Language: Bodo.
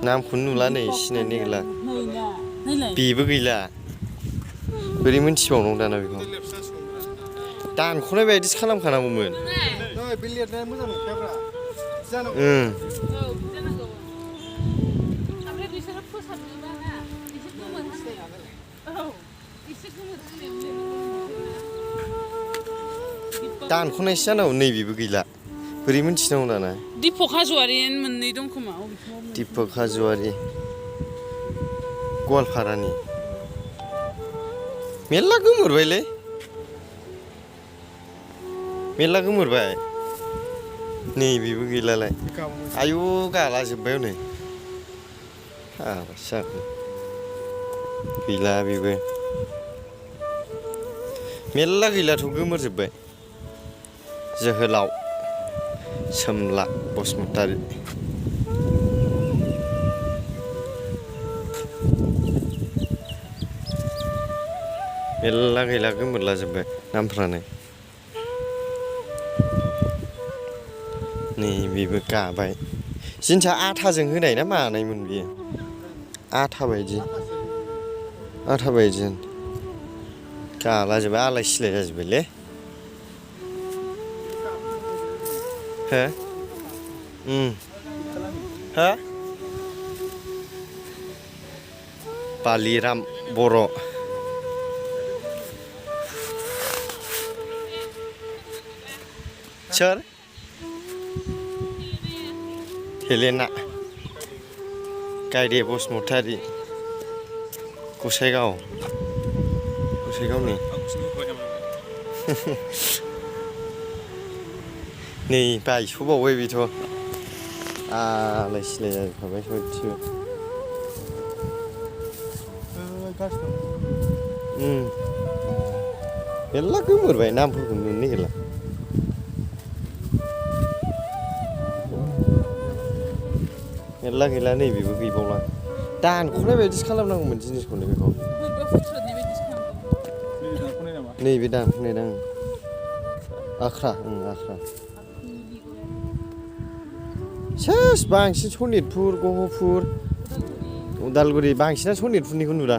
नामखौनो नुला नै सिनायनो नागिरला बेबो गैला बोरै मोनथिबावनांगौ दाना बेखौ दानख'नाय बायदिसो खालामखानांगौमोन बे लिरनाया मोजां नंखायाब्रा जानांगौ ओमफ्राय बिसोरो फोसाबजोबा ना एसे गोमोरहां एसे गोमोरहां दानख'नायसो जानांगौ नैबेबो गैला बोरै मोनथिनांगौ दाना दिपक हाज'वारि मोननै दं खोमा दिपक हाज'वारि गवालपारानि मेरला गोमोरबायलै मेरला गोमोरबाय नैबेबो गैलालाय आयु गाला जोब्बाय हनै हाबासो जागोन गैला बेबो मेरला गैलाथ' गोमोरजोब्बाय जोहोलाव सोमला बसुमतारी मेरला गैला गोमोरला जोब्बाय नामफ्रानो नै बेबो गाबाय जिनिसा आथाजों होनाय ना मानायमोन बियो आथा बायदि गाला जोब्बाय आलाय सिलाय जाजोब्बायलै हो हो बालिराम बर' सोर हेलेना गायदे बसुमतारी गसाइगावनि नै बायस'बावबाय बेथ' आलाय सिलाय जाजोबखाबाय सयथिबो मेरला गोमोरबाय नामफोरखौ नुनो नागिरला मेरला गैला नैबेबो गैबावला दानख'नाय बायदिसो खालामनांगौमोन जिनिसखौनो बेखौ नैबे दानख'नाय दां आख्रा सेस बांसिन सनितपुर गहपुर उदालगुरि बांसिना सनितपुरनिखौ नुला